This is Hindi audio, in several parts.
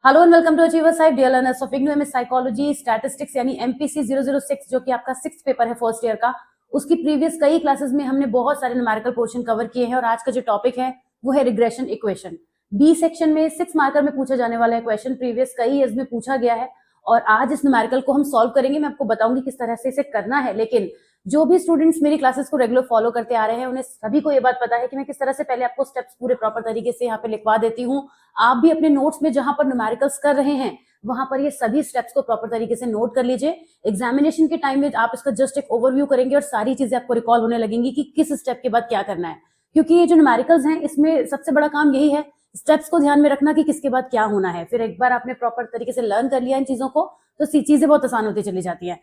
Hello and welcome to achiever side dear learners of IGNOU MS psychology statistics यानी एमपीसी 006 जो कि आपका 6th पेपर है फर्स्ट ईयर का। उसकी प्रीवियस कई क्लासेस में हमने बहुत सारे न्यूमेरिकल पोर्शन कवर किए हैं और आज का जो टॉपिक है वो है रिग्रेशन इक्वेशन। बी सेक्शन में 6 मार्कर में पूछा जाने वाला है क्वेश्चन, प्रीवियस कई ईयर्स में पूछा गया है और आज इस न्यूमेरिकल को हम सॉल्व करेंगे। मैं आपको बताऊंगी किस तरह से इसे करना है, लेकिन जो भी स्टूडेंट्स मेरी क्लासेस को रेगुलर फॉलो करते आ रहे हैं उन्हें सभी को ये बात पता है कि मैं किस तरह से पहले आपको स्टेप्स पूरे प्रॉपर तरीके से यहाँ पे लिखवा देती हूँ। आप भी अपने नोट्स में जहां पर न्यूमेरिकल्स कर रहे हैं वहां पर ये सभी स्टेप्स को प्रॉपर तरीके से नोट कर लीजिए। एग्जामिनेशन के टाइम में आप इसका जस्ट एक ओवरव्यू करेंगे और सारी चीजें आपको रिकॉल होने लगेंगी कि किस स्टेप के बाद क्या करना है, क्योंकि ये जो न्यूमेरिकल्स हैं इसमें सबसे बड़ा काम यही है स्टेप्स को ध्यान में रखना कि किसके बाद क्या होना है। फिर एक बार आपने प्रॉपर तरीके से लर्न कर लिया इन चीजों को तो चीजें बहुत आसान होती चली जाती है।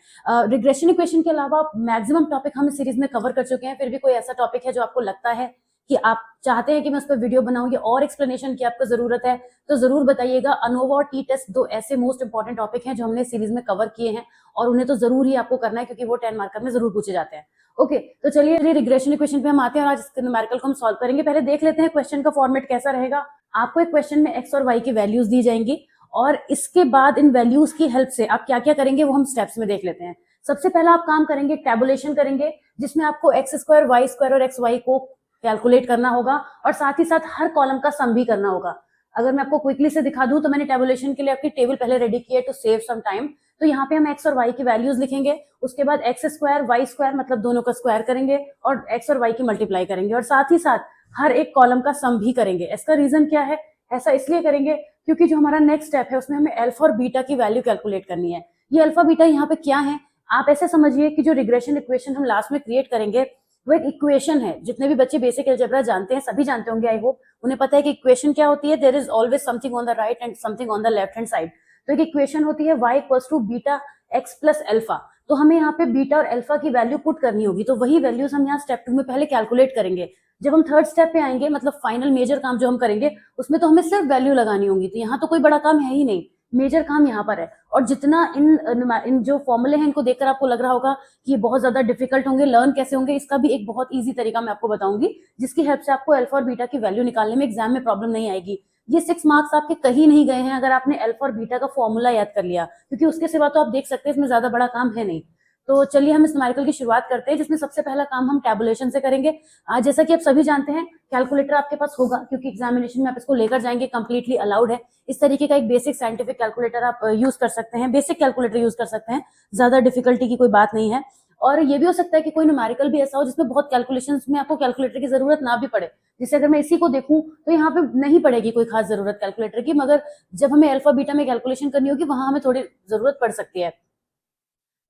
रिग्रेशन इक्वेशन के अलावा मैक्सिमम टॉपिक हम इस सीरीज में कवर कर चुके हैं। फिर भी कोई ऐसा टॉपिक है जो आपको लगता है कि आप चाहते हैं कि मैं उस पर वीडियो बनाऊं या और एक्सप्लेनेशन की आपको जरूरत है तो जरूर बताइएगा। अनोवा और टी टेस्ट दो ऐसे मोस्ट इंपॉर्टेंट टॉपिक हैं जो हमने सीरीज में कवर किए हैं और उन्हें तो जरूर ही आपको करना है क्योंकि वो 10 मार्कर में जरूर पूछे जाते हैं। ओके, तो चलिए रिग्रेशन इक्वेशन पे हम आते हैं और आज इस न्यूमेरिकल को हम सॉल्व करेंगे। पहले देख लेते हैं क्वेश्चन का फॉर्मेट कैसा रहेगा। आपको एक क्वेश्चन में एक्स और वाई की वैल्यूज दी जाएंगी और इसके बाद इन वैल्यूज की हेल्प से आप क्या क्या करेंगे वो हम स्टेप्स में देख लेते हैं। सबसे पहला आप काम करेंगे टैबुलेशन करेंगे, जिसमें आपको एक्स स्क्वायर वाई स्क्वायर और एक्स वाई को कैलकुलेट करना होगा और साथ ही साथ हर कॉलम का सम भी करना होगा। अगर मैं आपको क्विकली से दिखा दूं तो मैंने टैबुलेशन के लिए आपकी टेबल पहले रेडी की है टू सेव सम टाइम। तो यहाँ पे हम एक्स और वाई की वैल्यूज लिखेंगे, उसके बाद एक्स स्क्वायर वाई स्क्वायर मतलब दोनों का स्क्वायर करेंगे और एक्स और वाई की मल्टीप्लाई करेंगे और साथ ही साथ हर एक कॉलम का सम भी करेंगे। इसका रीजन क्या है, ऐसा इसलिए करेंगे क्योंकि जो हमारा नेक्स्ट स्टेप है उसमें हमें अल्फा और बीटा की वैल्यू कैलकुलेट करनी है। ये अल्फा बीटा यहाँ पे क्या है, आप ऐसे समझिए कि जो रिग्रेशन इक्वेशन हम लास्ट में क्रिएट करेंगे वो एक इक्वेशन है। जितने भी बच्चे बेसिक अलजेब्रा जानते हैं सभी जानते होंगे, आई होप उन्हें पता है कि इक्वेशन क्या होती है। There is always something on the right and something on the left hand side. तो एक इक्वेशन होती है y equals to beta x plus alpha. तो हमें यहाँ पे बीटा और अल्फा की वैल्यू पुट करनी होगी, तो वही वैल्यूज हम यहाँ स्टेप 2 में पहले कैलकुलेट करेंगे। जब हम थर्ड स्टेप पे आएंगे मतलब फाइनल मेजर काम जो हम करेंगे उसमें तो हमें सिर्फ वैल्यू लगानी होगी। तो यहाँ तो कोई बड़ा काम है ही नहीं, मेजर काम यहाँ पर है। और जितना इन जो फॉर्मूले हैं इनको देखकर आपको लग रहा होगा कि ये बहुत ज्यादा डिफिकल्ट होंगे, लर्न कैसे होंगे, इसका भी एक बहुत ईजी तरीका मैं आपको बताऊंगी जिसकी हेल्प से आपको अल्फा और बीटा की वैल्यू निकालने में एग्जाम में प्रॉब्लम नहीं आएगी। ये 6 मार्क्स आपके कहीं नहीं गए हैं अगर आपने अल्फा और बीटा का फॉर्मूला याद कर लिया, क्योंकि उसके सिवा तो आप देख सकते हैं इसमें ज्यादा बड़ा काम है नहीं। तो चलिए हम इस न्यूमेरिकल की शुरुआत करते हैं जिसमें सबसे पहला काम हम टैबुलेशन से करेंगे। जैसा कि आप सभी जानते हैं कैलकुलेटर आपके पास होगा क्योंकि एग्जामिनेशन में आप इसको लेकर जाएंगे, कंप्लीटली अलाउड है। इस तरीके का एक बेसिक साइंटिफिक कैलकुलेटर आप यूज कर सकते हैं, बेसिक कैलकुलेटर यूज कर सकते हैं, ज्यादा डिफिकल्टी की कोई बात नहीं है। और ये भी हो सकता है कि कोई न्यूमेरिकल भी ऐसा हो जिसमें बहुत कैलकुलेशंस में आपको कैलकुलेटर की जरूरत ना भी पड़े। जैसे अगर मैं इसी को देखूं तो यहाँ पे नहीं पड़ेगी कोई खास जरूरत कैलकुलेटर की, मगर जब हमें अल्फा बीटा में कैलकुलेशन करनी होगी वहां हमें थोड़ी जरूरत पड़ सकती है।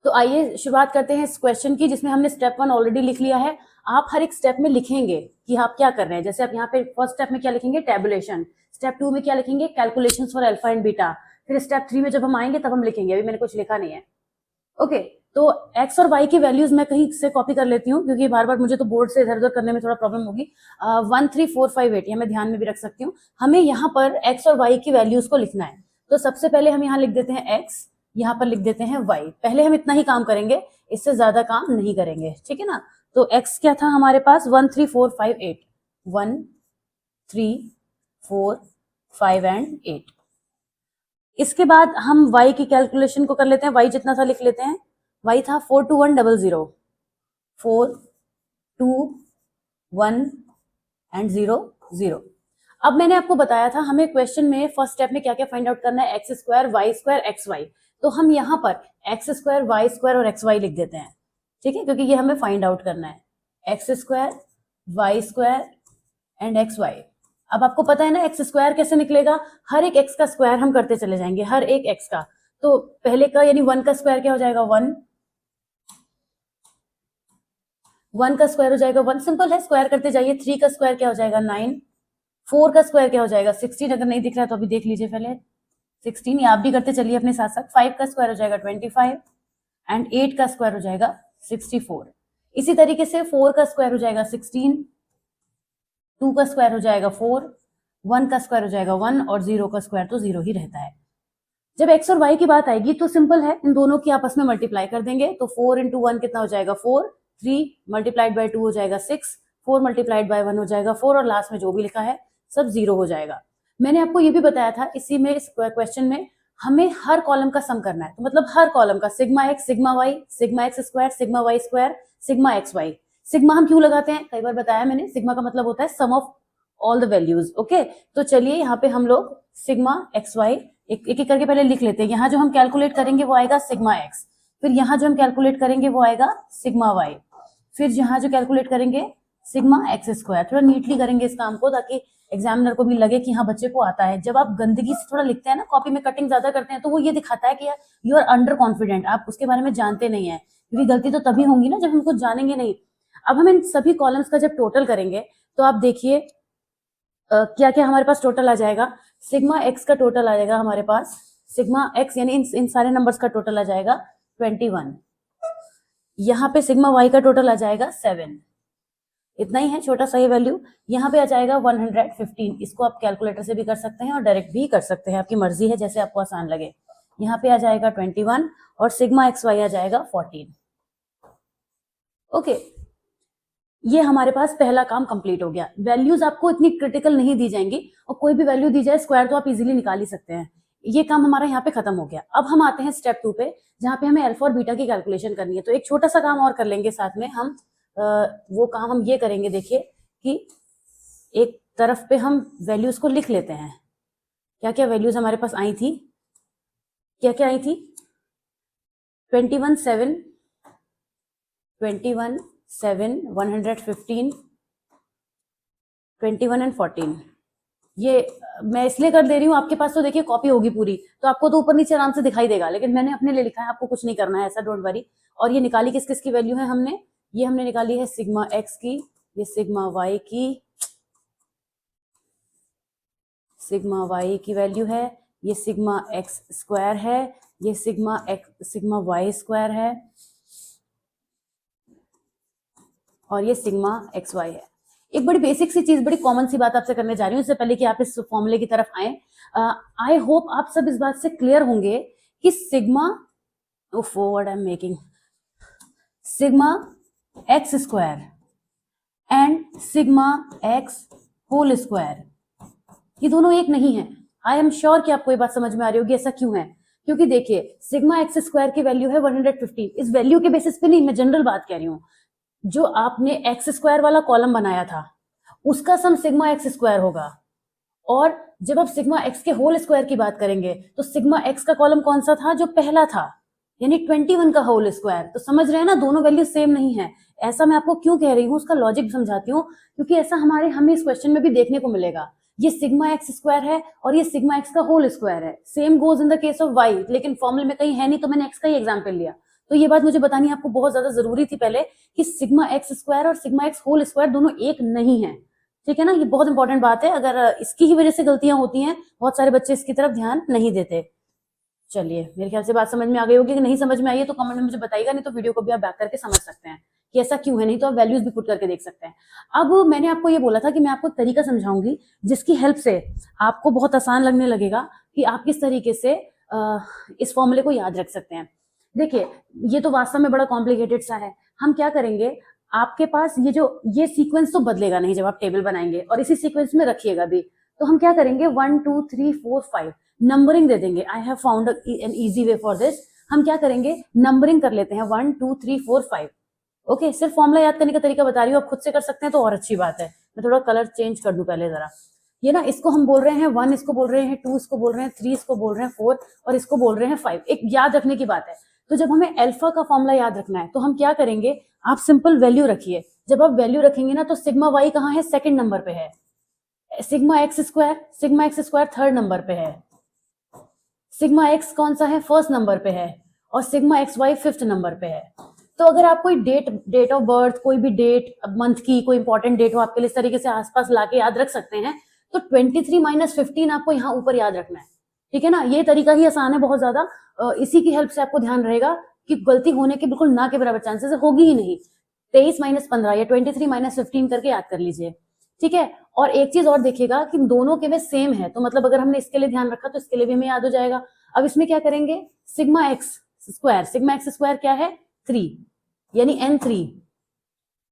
तो आइए शुरुआत करते हैं इस क्वेश्चन की जिसमें हमने स्टेप 1 ऑलरेडी लिख लिया है। आप हर एक स्टेप में लिखेंगे कि आप क्या कर रहे हैं। जैसे आप यहाँ पे फर्स्ट स्टेप में क्या लिखेंगे, टैबुलेशन। स्टेप 2 में क्या लिखेंगे, calculations for alpha and beta. फिर स्टेप 3 में जब हम आएंगे तब हम लिखेंगे, अभी मैंने कुछ लिखा नहीं है। ओके, तो एक्स और वाई की वैल्यूज मैं कहीं से कॉपी कर लेती हूँ क्योंकि बार बार मुझे तो बोर्ड से इधर उधर करने में थोड़ा प्रॉब्लम होगी। 1 3 4 5 8 ये मैं ध्यान में भी रख सकती हूँ। हमें यहाँ पर एक्स और वाई की वैल्यूज को लिखना है। तो सबसे पहले हम यहाँ लिख देते हैं एक्स, यहाँ पर लिख देते हैं वाई। पहले हम इतना ही काम करेंगे, इससे ज्यादा काम नहीं करेंगे, ठीक है ना। तो एक्स क्या था हमारे पास, 1 3 4 5 8, 1 3 4 5 एंड 8। इसके बाद हम y की कैलकुलेशन को कर लेते हैं। y जितना था लिख लेते हैं, y था 42100, 4 2 1 एंड 0 0। अब मैंने आपको बताया था हमें क्वेश्चन में फर्स्ट स्टेप में क्या क्या फाइंड आउट करना है, x square y square x y. तो हम यहाँ पर एक्स स्क्वायर वाई स्क्वायर और एक्स वाई लिख देते हैं, ठीक है, क्योंकि ये हमें फाइंड आउट करना है, x square y square and x y. अब आपको पता है ना एक्स स्क्वायर कैसे निकलेगा, हर एक एक्स का स्क्वायर हम करते चले जाएंगे, हर एक एक्स का। तो पहले का यानी 1 का स्क्वायर क्या हो जाएगा, 1 का स्क्वायर हो जाएगा 1, सिंपल है, स्क्वायर करते जाइए। 3 का स्क्वायर क्या हो जाएगा 9, 4 का स्क्वायर क्या हो जाएगा 16, अगर नहीं दिख रहा है तो अभी देख लीजिए पहले 16, ये आप भी करते चलिए अपने साथ साथ। 5 का स्क्वायर हो जाएगा 25 एंड 8 का स्क्वायर हो जाएगा 64। इसी तरीके से 4 का स्क्वायर हो जाएगा 16, 2 का स्क्वायर हो जाएगा 4, 1 का स्क्वायर हो जाएगा 1 और 0 का स्क्वायर तो 0 ही रहता है। जब x और y की बात आएगी तो सिंपल है, इन दोनों की आपस में मल्टीप्लाई कर देंगे। तो 4 इंटू 1 कितना हो जाएगा 4, 3 मल्टीप्लाइड बाय 2 हो जाएगा 6, 4 मल्टीप्लाइड बाय 1 हो जाएगा 4 और लास्ट में जो भी लिखा है सब 0 हो जाएगा। मैंने आपको ये भी बताया था इसी में, इस क्वेश्चन में हमें हर कॉलम का सम करना है, तो मतलब हर कॉलम का sigma x, sigma y, sigma x square, sigma y square, sigma x y. Sigma हम क्यों लगाते हैं, कई बार बताया मैंने, सिग्मा का मतलब होता है sum of all the values. Okay, तो चलिए यहाँ पे हम लोग सिग्मा एक्स वाई एक एक करके पहले लिख लेते हैं। यहाँ जो हम कैलकुलेट करेंगे वो आएगा सिग्मा एक्स, फिर यहाँ जो हम कैलकुलेट करेंगे वो आएगा सिग्मा वाई, फिर यहाँ जो कैलकुलेट करेंगे सिग्मा एक्स स्क्वायर। थोड़ा नीटली करेंगे इस काम को ताकि एग्जामिनर को भी लगे कि हाँ बच्चे को आता है। जब आप गंदगी से थोड़ा लिखते हैं ना, कॉपी में कटिंग ज्यादा करते हैं, तो वो ये दिखाता है कि यार यू आर अंडर कॉन्फिडेंट, आप उसके बारे में जानते नहीं है, क्योंकि गलती तो तभी होंगी ना जब हम कुछ जानेंगे नहीं। अब हम इन सभी कॉलम्स का जब टोटल करेंगे तो आप देखिए क्या क्या हमारे पास टोटल आ जाएगा। सिग्मा एक्स का टोटल आ जाएगा हमारे पास, सिग्मा एक्स यानी इन सारे नंबर्स का टोटल आ जाएगा 21। यहाँ पे सिग्मा वाई का टोटल आ जाएगा 7, इतना ही है, छोटा सा ये वैल्यू। यहाँ पे आ जाएगा 115, इसको आप कैलकुलेटर से भी कर सकते हैं और डायरेक्ट भी कर सकते हैं, आपकी मर्जी है, जैसे आपको आसान लगे। यहाँ पे आ जाएगा 21 और सिग्मा एक्स वाई आ जाएगा 14। ओके, ये हमारे पास पहला काम कंप्लीट हो गया। वैल्यूज आपको इतनी क्रिटिकल नहीं दी जाएंगी, और कोई भी वैल्यू दी जाए स्क्वायर तो आप इजीली निकाल ही सकते हैं। ये काम हमारा यहाँ पे खत्म हो गया। अब हम आते हैं स्टेप 2 पे, जहाँ पे हमें अल्फा और बीटा की कैलकुलेशन करनी है। तो एक छोटा सा काम और कर लेंगे साथ में हम, वो काम हम ये करेंगे, देखिए कि एक तरफ पे हम वैल्यूज को लिख लेते हैं। क्या क्या वैल्यूज हमारे पास आई थी, क्या क्या आई थी, 21 7, 21 7, 115, 21 एंड 14। ये मैं इसलिए कर दे रही हूँ, आपके पास तो देखिए कॉपी होगी पूरी, तो आपको तो ऊपर नीचे आराम से दिखाई देगा, लेकिन मैंने अपने लिए लिखा है, आपको कुछ नहीं करना है ऐसा, डोंट वरी। और ये निकाली किस किस की वैल्यू है हमने, ये हमने निकाली है सिग्मा एक्स की, ये सिग्मा वाई की, सिग्मा वाई की वैल्यू है, ये सिग्मा एक्स स्क्वायर है, ये सिग्मा वाई स्क्वायर है, और ये सिग्मा एक्स वाई है। एक बड़ी बेसिक सी चीज, बड़ी कॉमन सी बात आपसे करने जा रही हूँ इससे पहले कि आप इस फॉर्मूले की तरफ आए। आई होप आप सब इस बात से क्लियर होंगे कि sigma, what I am making, sigma x square and sigma x whole square, ये दोनों एक नहीं है। आई एम श्योर कि आपको ये बात समझ में आ रही होगी। ऐसा क्यों है, क्योंकि देखिए सिग्मा एक्स स्क्वायर की वैल्यू है 115, इस वैल्यू के बेसिस पे नहीं, मैं जनरल बात कह रही हूँ। जो आपने एक्स स्क्वायर वाला कॉलम बनाया था उसका सम सिग्मा एक्स स्क्वायर होगा, और जब आप सिग्मा एक्स के होल स्क्वायर की बात करेंगे तो सिग्मा एक्स का कॉलम कौन सा था, जो पहला था, यानी 21 का होल स्क्वायर। तो समझ रहे हैं ना, दोनों वैल्यू सेम नहीं है। ऐसा मैं आपको क्यों कह रही हूँ, उसका लॉजिक समझाती हूँ, क्योंकि ऐसा हमें इस क्वेश्चन में भी देखने को मिलेगा। ये सिग्मा एक्स स्क्वायर है और ये सिग्मा एक्स का होल स्क्वायर है। Same goes in the case of y, लेकिन फॉर्मूले में कहीं है नहीं, तो मैंने एक्स का ही एग्जाम्पल लिया। तो ये बात मुझे बतानी आपको बहुत ज्यादा जरूरी थी पहले, कि सिग्मा एक्स स्क्वायर और सिग्मा एक्स होल स्क्वायर दोनों एक नहीं है, ठीक है ना। ये बहुत इंपॉर्टेंट बात है, अगर इसकी ही वजह से गलतियां होती हैं, बहुत सारे बच्चे इसकी तरफ ध्यान नहीं देते। चलिए, मेरे ख्याल से बात समझ में आ गई होगी। कि नहीं समझ में आई है तो कमेंट में मुझे बताइएगा, नहीं तो वीडियो को भी आप बैक करके समझ सकते हैं कि ऐसा क्यों है, नहीं तो आप वैल्यूज भी पुट करके देख सकते हैं। अब मैंने आपको ये बोला था कि मैं आपको तरीका समझाऊंगी जिसकी हेल्प से आपको बहुत आसान लगने लगेगा कि आप किस तरीके से इस फॉर्मूले को याद रख सकते हैं। देखिए, ये तो वास्तव में बड़ा कॉम्प्लिकेटेड सा है। हम क्या करेंगे, आपके पास ये सीक्वेंस तो बदलेगा नहीं जब आप टेबल बनाएंगे, और इसी सीक्वेंस में रखिएगा भी। तो हम क्या करेंगे, 1 2 3 4 5 नंबरिंग दे देंगे। I have found an easy way for this. हम क्या करेंगे, नंबरिंग कर लेते हैं 1 2 3 4 5। ओके, सिर्फ फॉर्मूला याद करने का तरीका बता रही हूँ, आप खुद से कर सकते हैं तो और अच्छी बात है। मैं थोड़ा कलर चेंज कर दूं पहले जरा। ये ना, इसको हम बोल रहे हैं 1, इसको बोल रहे हैं 2, इसको बोल रहे हैं 3, इसको बोल रहे हैं 4, और इसको बोल रहे हैं 5। एक याद रखने की बात है। तो जब हमें अल्फा का फॉर्मूला याद रखना है तो हम क्या करेंगे, आप सिंपल वैल्यू रखिए। जब आप वैल्यू रखेंगे ना, तो सिग्मा वाई कहाँ है, सेकंड नंबर पे है। Sigma x square third number पे है। सिग्मा एक्स कौन सा है, फर्स्ट नंबर पे है। और sigma x y fifth number पे है। तो अगर आप कोई डेट ऑफ बर्थ, कोई भी डेट मंथ की, कोई इंपॉर्टेंट डेट हो आपके लिए, इस तरीके से आसपास लाके याद रख सकते हैं। तो 23 - 15 आपको यहाँ ऊपर याद रखना है, ठीक है ना। ये तरीका ही आसान है बहुत ज्यादा। इसी की हेल्प से आपको ध्यान रहेगा कि गलती होने के बिल्कुल ना के बराबर चांसेस होगी ही नहीं। 23 - 15 या 23 - 15 करके याद कर लीजिए, ठीक है। और एक चीज और देखिएगा कि दोनों के में सेम है, तो मतलब अगर हमने इसके लिए ध्यान रखा तो इसके लिए भी हमें याद हो जाएगा। अब इसमें क्या करेंगे, सिग्मा एक्स स्क्वायर क्या है, 3, यानी N3,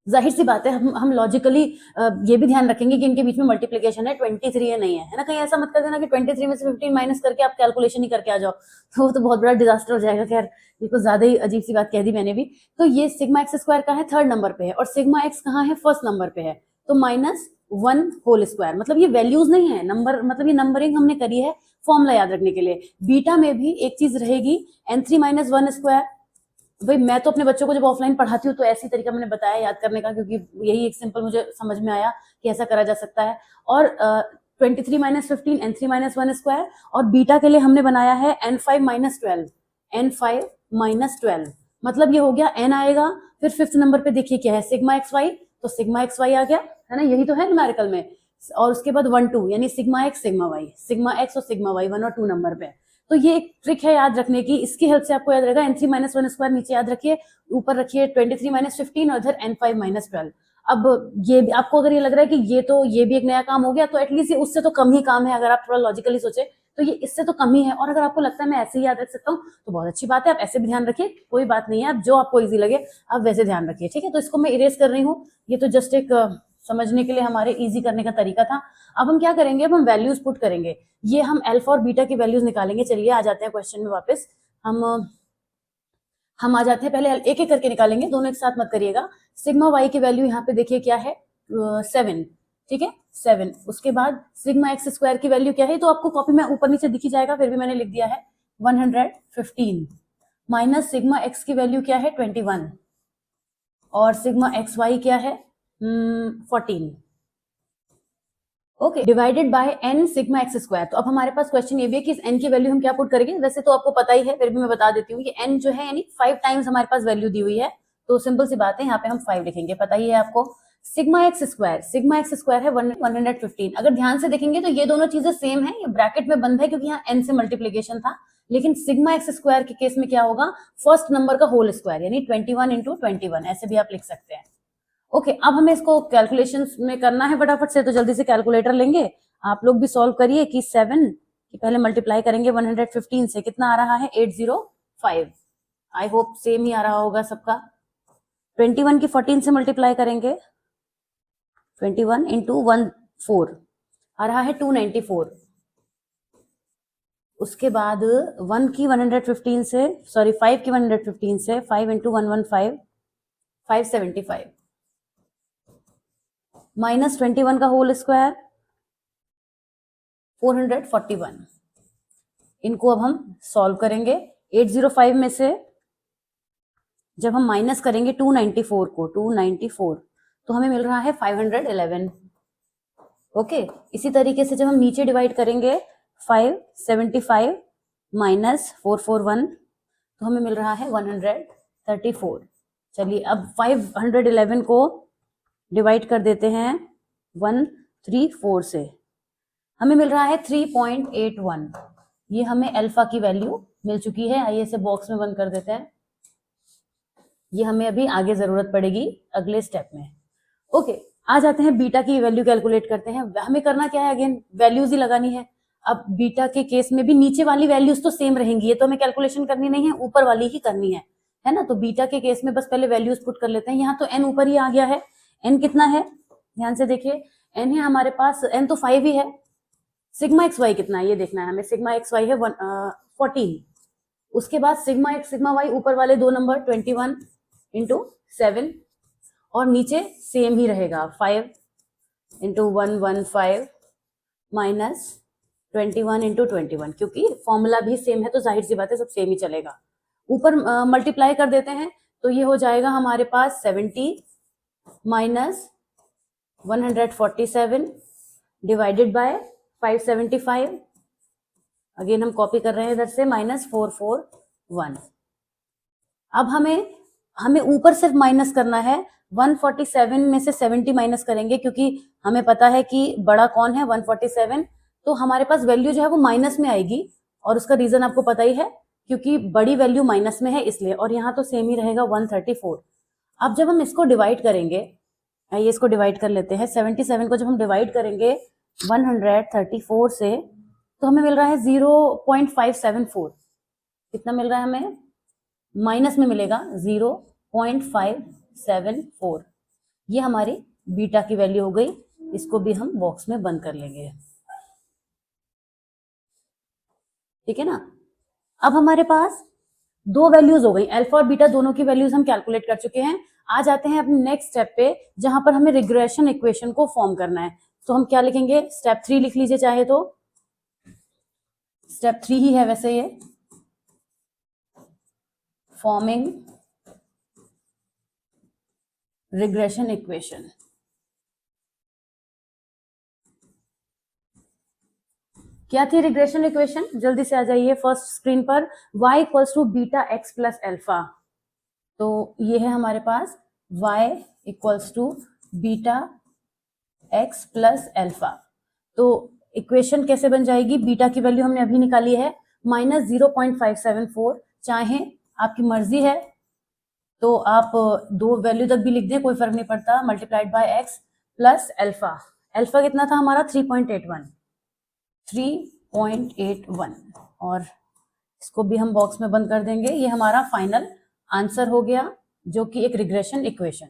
जाहिर सी बात है हम लॉजिकली ये भी ध्यान रखेंगे कि इनके बीच में मल्टीप्लीकेशन है, 23 है नहीं है ना। कहीं ऐसा मत कर देना कि 23 में से 15 माइनस करके आप कैलकुलेशन ही करके आ जाओ, तो वो तो बहुत बड़ा डिजास्टर हो जाएगा। खैर ये कुछ ज्यादा ही अजीब सी बात कह दी मैंने भी। तो ये सिग्मा एक्स स्क्वायर का है थर्ड नंबर पे है और सिग्मा एक्स कहाँ है फर्स्ट नंबर पे है, तो -1 होल स्क्वायर। मतलब ये वैल्यूज नहीं है नंबर, मतलब ये नंबरिंग हमने करी है फॉर्मूला याद रखने के लिए। बीटा में भी एक चीज रहेगी n3 - 1 स्क्वायर। भाई मैं तो अपने बच्चों को जब ऑफलाइन पढ़ाती हूँ तो ऐसी तरीका मैंने बताया याद करने का, क्योंकि यही एक सिंपल मुझे समझ में आया कि ऐसा करा जा सकता है। और 23 - 15 n3 - 1 स्क्वायर, और बीटा के लिए हमने बनाया है n5 - 12, n5 - 12। मतलब ये हो गया n आएगा, फिर फिफ्थ नंबर पे देखिए क्या है सिग्मा एक्स वाई, तो सिग्मा एक्स वाई आ गया है ना, यही तो है न्यूमेरिकल में। और उसके बाद 1 2 यानी sigma x sigma y, sigma x और सिग्मा वाई 1 और 2 नंबर पे। तो ये एक ट्रिक है याद रखने की, इसकी हेल्प से आपको याद रहेगा। n3 - 1 स्क्वायर नीचे याद रखिए, ऊपर रखिए 23 - 15 और इधर n5 - 12। अब ये भी आपको अगर ये लग रहा है कि ये भी एक नया काम हो गया, तो एटलीस्ट ये उससे तो कम ही काम है। अगर आप थोड़ा लॉजिकली सोचे तो ये इससे तो कम ही है। और अगर आपको लगता है मैं ऐसे ही याद रख सकता हूँ तो बहुत अच्छी बात है, आप ऐसे भी ध्यान रखिए, कोई बात नहीं है। आप जो आपको इजी लगे आप वैसे ध्यान रखिए, ठीक है। तो इसको मैं इरेज कर रही हूँ, ये तो जस्ट एक समझने के लिए हमारे इजी करने का तरीका था। अब हम क्या करेंगे, अब हम वैल्यूज पुट करेंगे। ये हम अल्फा और बीटा की वैल्यूज निकालेंगे। चलिए आ जाते हैं क्वेश्चन में वापस। हम आ जाते हैं, पहले एक एक करके निकालेंगे, दोनों एक साथ मत करिएगा। सिग्मा वाई की वैल्यू यहाँ पे देखिए क्या है 7, ठीक है 7। उसके बाद सिग्मा एक्स स्क्वायर की वैल्यू क्या है, तो आपको कॉपी में ऊपर नीचे दिखी जाएगा, फिर भी मैंने लिख दिया है 115 माइनस सिग्मा एक्स की वैल्यू क्या है 21 और सिग्मा एक्स वाई क्या है 14, okay, divided by n sigma x square. तो अब हमारे पास क्वेश्चन ये भी है कि इस n की वैल्यू हम क्या पुट करेंगे। वैसे तो आपको पता ही है, फिर भी मैं बता देती हूँ कि n जो है यानी 5 टाइम्स हमारे पास वैल्यू दी हुई है, तो सिंपल सी बात है यहाँ पे हम 5 लिखेंगे, पता ही है आपको। सिग्मा एक्स स्क्वायर है 115। अगर ध्यान से देखेंगे तो ये दोनों चीजें सेम है, ये ब्रैकेट में बंद है क्योंकि यहाँ n से मल्टीप्लीकेशन था। लेकिन सिग्मा एक्स स्क्वायर के केस में क्या होगा, फर्स्ट नंबर का होल स्क्वायर यानी 21 × 21, ऐसे भी आप लिख सकते हैं। ओके, अब हमें इसको कैलकुलेशंस में करना है फटाफट से, तो जल्दी से कैलकुलेटर लेंगे। आप लोग भी सॉल्व करिए कि 7 की पहले मल्टीप्लाई करेंगे 115 से, कितना आ रहा है 805। आई होप सेम ही आ रहा होगा सबका। 21 की 14 से मल्टीप्लाई करेंगे, 21 × 14 आ रहा है 294। उसके बाद 1 की 115 से, सॉरी 5 की 115 से 5 × 115 575 माइनस 21 का होल स्क्वायर 441। इनको अब हम सॉल्व करेंगे। 805 में से जब हम माइनस करेंगे 294 को, 294 तो हमें मिल रहा है 511। ओके, इसी तरीके से जब हम नीचे डिवाइड करेंगे 575 माइनस 441 तो हमें मिल रहा है 134। चलिए अब 511 को डिवाइड कर देते हैं 134 से, हमें मिल रहा है 3.81। ये हमें अल्फा की वैल्यू मिल चुकी है। आइए इसे बॉक्स में बंद कर देते हैं, ये हमें अभी आगे जरूरत पड़ेगी अगले स्टेप में। ओके, आ जाते हैं बीटा की वैल्यू कैलकुलेट करते हैं। हमें करना क्या है, अगेन वैल्यूज ही लगानी है। अब बीटा के केस में भी नीचे वाली वैल्यूज तो सेम रहेंगी, ये तो हमें कैलकुलेशन करनी नहीं है, ऊपर वाली ही करनी है ना। तो बीटा के केस में बस पहले वैल्यूज पुट कर लेते हैं। यहाँ तो n ऊपर ही आ गया है। n कितना है, ध्यान से देखिए, n है हमारे पास, n तो 5 ही है। सिग्मा एक्स वाई कितना है ये देखना है हमें, सिग्मा एक्स वाई है 14। उसके बाद सिग्मा एक्स सिग्मा वाई ऊपर वाले दो नंबर 21 × 7 और नीचे सेम ही रहेगा 5 × 115 माइनस 21 × 21, क्योंकि फॉर्मूला भी सेम है तो जाहिर सी बात है सब सेम ही चलेगा। ऊपर मल्टीप्लाई कर देते हैं तो ये हो जाएगा हमारे पास 70 माइनस 147 डिवाइडेड बाय 575। अगेन हम कॉपी कर रहे हैं इधर से, -441। अब हमें ऊपर सिर्फ माइनस करना है। 147 में से 70 माइनस करेंगे क्योंकि हमें पता है कि बड़ा कौन है 147, तो हमारे पास वैल्यू जो है वो माइनस में आएगी। और उसका रीजन आपको पता ही है, क्योंकि बड़ी वैल्यू माइनस में है इसलिए, और यहाँ तो सेम ही रहेगा 134। अब जब हम इसको डिवाइड करेंगे, आइए इसको डिवाइड कर लेते हैं। 77 को जब हम डिवाइड करेंगे 134 से तो हमें मिल रहा है 0.574। कितना मिल रहा है हमें, माइनस में मिलेगा 0.574। ये हमारी बीटा की वैल्यू हो गई, इसको भी हम बॉक्स में बंद कर लेंगे, ठीक है ना। अब हमारे पास दो वैल्यूज हो गई, अल्फा और बीटा दोनों की वैल्यूज हम कैलकुलेट कर चुके हैं। आ जाते हैं अपने नेक्स्ट स्टेप पे, जहां पर हमें रिग्रेशन इक्वेशन को फॉर्म करना है। तो हम क्या लिखेंगे, स्टेप 3 लिख लीजिए चाहे तो, स्टेप 3 ही है वैसे ये, फॉर्मिंग रिग्रेशन इक्वेशन। क्या थी रिग्रेशन इक्वेशन, जल्दी से आ जाइए फर्स्ट स्क्रीन पर, y equals to beta x plus alpha. तो ये है हमारे पास y equals to beta x plus alpha. तो इक्वेशन कैसे बन जाएगी, बीटा की वैल्यू हमने अभी निकाली है -0.574, चाहे आपकी मर्जी है तो आप दो वैल्यू तक भी लिख दें, कोई फर्क नहीं पड़ता, multiplied by x plus alpha. Alpha कितना था हमारा 3.81, और इसको भी हम बॉक्स में बंद कर देंगे। ये हमारा फाइनल आंसर हो गया, जो कि एक रिग्रेशन इक्वेशन।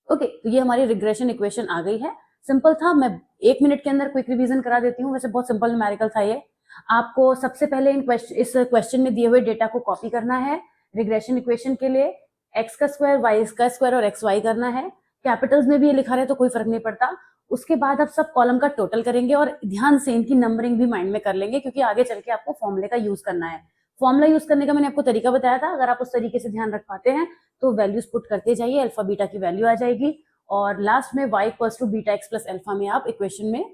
ओके, तो ये हमारी रिग्रेशन इक्वेशन आ गई है। सिंपल था, मैं 1 मिनट के अंदर क्विक रिवीजन करा देती हूँ। वैसे बहुत सिंपल न्यूमेरिकल था ये। आपको सबसे पहले इस क्वेश्चन में दिए हुए डेटा को कॉपी करना है। रिग्रेशन इक्वेशन के लिए एक्स का स्क्वायर, वाई का स्क्वायर और एक्स वाई करना है। कैपिटल्स में भी ये लिखा रहे तो कोई फर्क नहीं पड़ता। उसके बाद आप सब कॉलम का टोटल करेंगे और ध्यान से इनकी नंबरिंग भी माइंड में कर लेंगे, क्योंकि आगे चल के आपको फॉर्मूले का यूज करना है। फॉर्मूला यूज करने का मैंने आपको तरीका बताया था, अगर आप उस तरीके से ध्यान रख पाते हैं तो वैल्यूज पुट करते जाइए, अल्फा बीटा की वैल्यू आ जाएगी, और लास्ट में y equals to beta x plus alpha में आप इक्वेशन में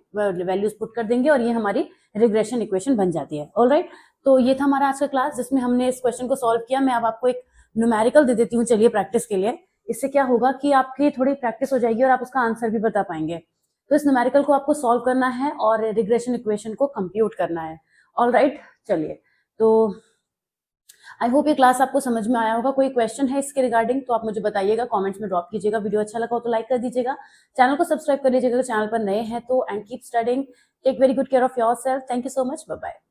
वैल्यूज पुट कर देंगे और ये हमारी रिग्रेशन इक्वेशन बन जाती है। ऑलराइट, तो ये था हमारा आज का क्लास, जिसमें हमने इस क्वेश्चन को सॉल्व किया। मैं अब आपको एक न्यूमेरिकल दे देती हूँ, चलिए प्रैक्टिस के लिए। इससे क्या होगा कि आपकी थोड़ी प्रैक्टिस हो जाएगी और आप उसका आंसर भी बता पाएंगे। तो इस न्यूमेरिकल को आपको सॉल्व करना है और रिग्रेशन इक्वेशन को कंप्यूट करना है। ऑलराइट, चलिए, तो आई होप ये क्लास आपको समझ में आया होगा। कोई क्वेश्चन है इसके रिगार्डिंग तो आप मुझे बताइएगा, कमेंट्स में ड्रॉप कीजिएगा। वीडियो अच्छा लगा हो तो लाइक कर दीजिएगा, चैनल को सब्सक्राइब कर लीजिएगा अगर चैनल पर नए हैं तो, and keep studying, take very good care of yourself. Thank you so much, bye bye.